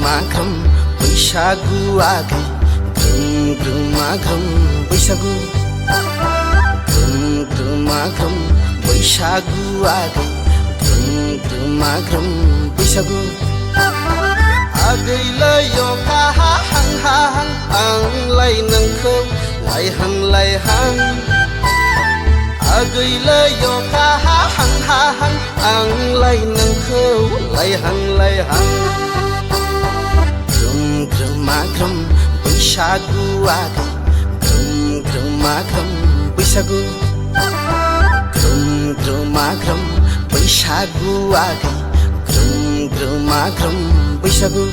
ग्रोमा ग्रोम बैसागु आगै ग्रोमा ग्रोम बैसागु ग्रोमा ग्रोम बैसागु आगै ग्रोमा ग्रोम बैसागु आगैलै अखा हां हां आंलाय नोंखौ लायहां लायहां आगैलै अखा हां हां आंलाय नोंखौ लायहां लायहां ग्रोमा ग्रोम बैसागु आगै ग्रोमा ग्रोम बैसागु ग्रोमा ग्रोम बैसागु आगै ग्रोमा ग्रोम बैसागु